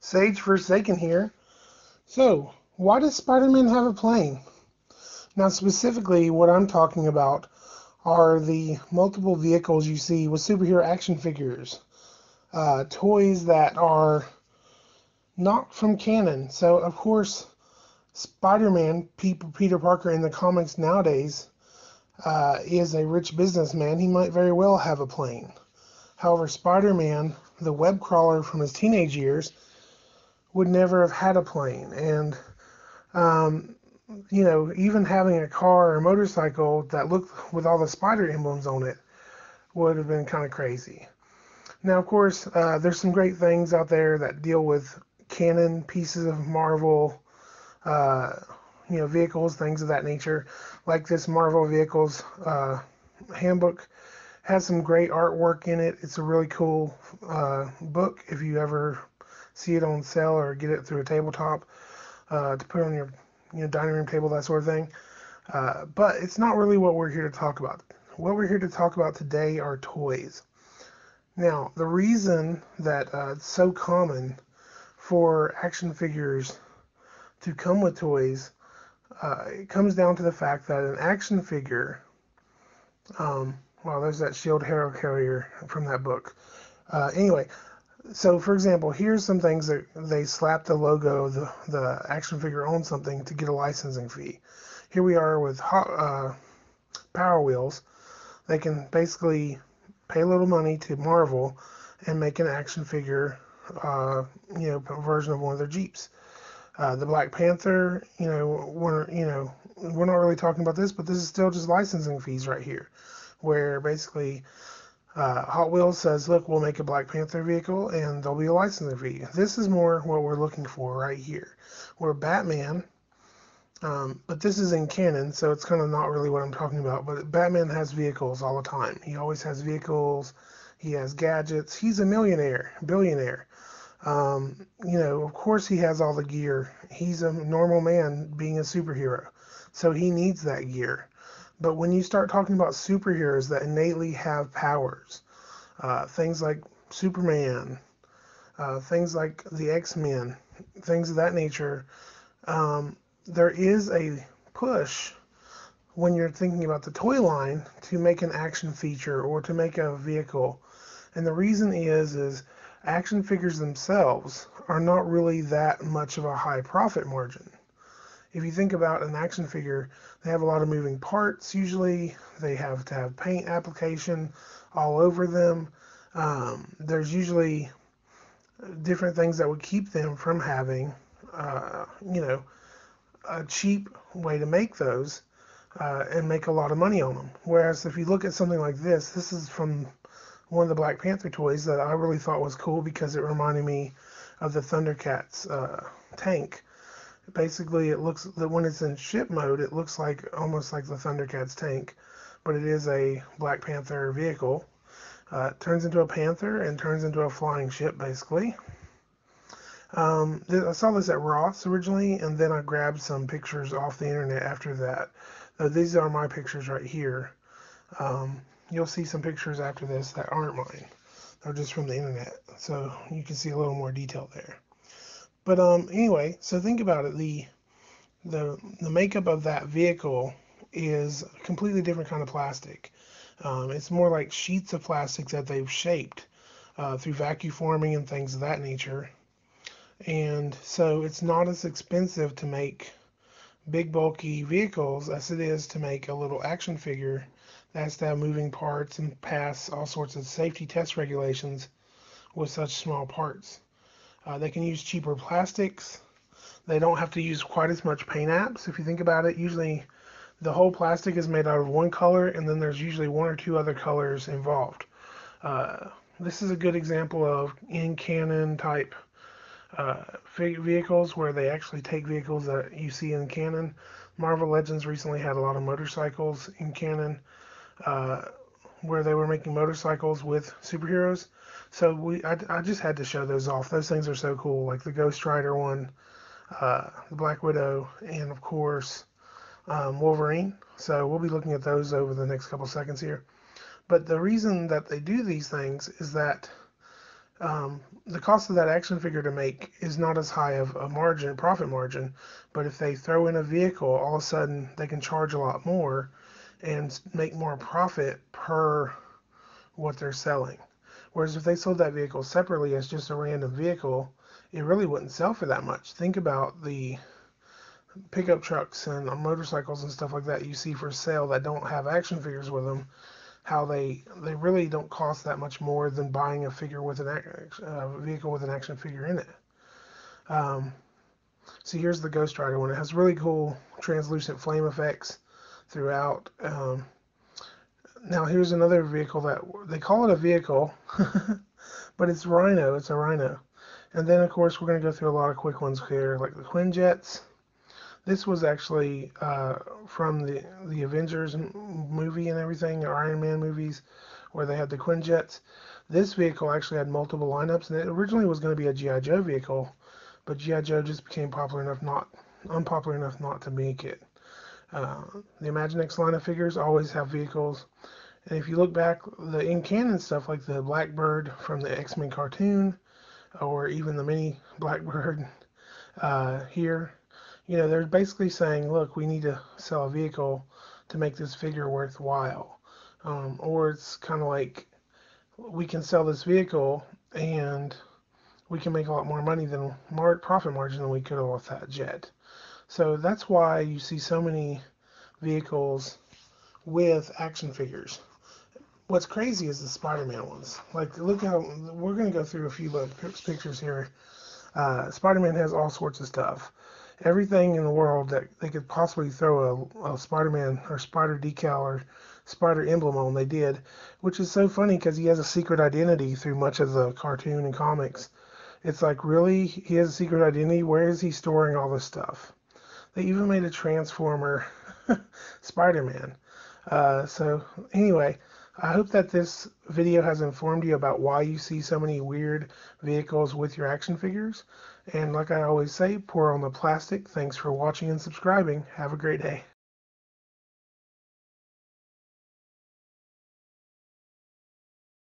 Sage Forsaken here. So, why does Spider-Man have a plane? Now, specifically, what I'm talking about are the multiple vehicles you see with superhero action figures, toys that are not from canon. So, of course, Spider-Man, Peter Parker in the comics nowadays, is a rich businessman. He might very well have a plane. However, Spider-Man, the web crawler from his teenage years, would never have had a plane. And um, even having a car or a motorcycle that looked with all the spider emblems on it would have been kind of crazy. Now, of course, there's some great things out there that deal with canon pieces of Marvel, uh, vehicles, things of that nature. Like this Marvel Vehicles handbook has some great artwork in it. It's a really cool book if you ever see it on sale or get it through a tabletop to put on your dining room table, that sort of thing. But it's not really what we're here to talk about. What we're here to talk about today are toys. Now, the reason that it's so common for action figures to come with toys, it comes down to the fact that an action figure, well, there's that shield hero carrier from that book. Anyway, so for example, here's some things that they slap the logo, the action figure on something to get a licensing fee. Here we are with Power Wheels. They can basically pay a little money to Marvel and make an action figure, version of one of their Jeeps. The Black Panther, we're not really talking about this, but this is still just licensing fees right here, where basically Hot Wheels says, look, we'll make a Black Panther vehicle and there'll be a licensing fee. This is more what we're looking for right here. Where Batman, but this is in canon, so it's kind of not really what I'm talking about, but Batman has vehicles all the time. He always has vehicles, he has gadgets, he's a billionaire. Of course he has all the gear. He's a normal man being a superhero, so he needs that gear. But when you start talking about superheroes that innately have powers, things like Superman, things like the X-Men, things of that nature, there is a push when you're thinking about the toy line to make an action feature or to make a vehicle. And the reason is action figures themselves are not really that much of a high profit margin. If you think about an action figure, they have a lot of moving parts usually. They have to have paint application all over them. There's usually different things that would keep them from having, a cheap way to make those and make a lot of money on them. Whereas if you look at something like this is from one of the Black Panther toys that I really thought was cool because it reminded me of the Thundercats tank. Basically, it looks that when it's in ship mode, it looks like almost like the Thundercats tank, but it is a Black Panther vehicle. It turns into a panther and turns into a flying ship, basically. I saw this at Ross originally, and then I grabbed some pictures off the internet after that. These are my pictures right here. You'll see some pictures after this that aren't mine. They're just from the internet, so you can see a little more detail there. But anyway, so think about it. The makeup of that vehicle is a completely different kind of plastic. It's more like sheets of plastic that they've shaped through vacuum forming and things of that nature. And so it's not as expensive to make big bulky vehicles as it is to make a little action figure that has to have moving parts and pass all sorts of safety test regulations with such small parts. They can use cheaper plastics. They don't have to use quite as much paint apps. If you think about it, usually the whole plastic is made out of one color, and then there's usually one or two other colors involved. This is a good example of in canon type vehicles where they actually take vehicles that you see in canon. Marvel Legends recently had a lot of motorcycles in canon where they were making motorcycles with superheroes. So I just had to show those off. Those things are so cool, like the Ghost Rider one, the Black Widow, and of course Wolverine. So we'll be looking at those over the next couple seconds here. But the reason that they do these things is that the cost of that action figure to make is not as high of a margin, profit margin, but if they throw in a vehicle, all of a sudden they can charge a lot more and make more profit per what they're selling. Whereas if they sold that vehicle separately as just a random vehicle, it really wouldn't sell for that much. Think about the pickup trucks and motorcycles and stuff like that you see for sale that don't have action figures with them, how they really don't cost that much more than buying a figure with vehicle with an action figure in it. Um, so here's the Ghost Rider one. It has really cool translucent flame effects throughout. Now here's another vehicle that they call it a vehicle, but it's Rhino. It's a Rhino. And then of course we're going to go through a lot of quick ones here, like the Quinjets. This was actually from the Avengers movie and everything, or Iron Man movies, where they had the Quinjets. This vehicle actually had multiple lineups, and it originally was going to be a G.I. Joe vehicle, but G.I. Joe just became unpopular enough not to make it. The Imaginext line of figures always have vehicles, and if you look back, the in-canon stuff like the Blackbird from the X-Men cartoon, or even the mini Blackbird here, they're basically saying, look, we need to sell a vehicle to make this figure worthwhile. Or it's kind of like, we can sell this vehicle and we can make a lot more money than profit margin than we could have with that jet. So that's why you see so many vehicles with action figures. What's crazy is the Spider-Man ones. Like, look how, we're going to go through a few pictures here. Spider-Man has all sorts of stuff. Everything in the world that they could possibly throw a Spider-Man or Spider decal or Spider emblem on, they did, which is so funny because he has a secret identity through much of the cartoon and comics. It's like, really? He has a secret identity? Where is he storing all this stuff? They even made a Transformer Spider-Man. So anyway, I hope that this video has informed you about why you see so many weird vehicles with your action figures. And like I always say, pour on the plastic. Thanks for watching and subscribing. Have a great day.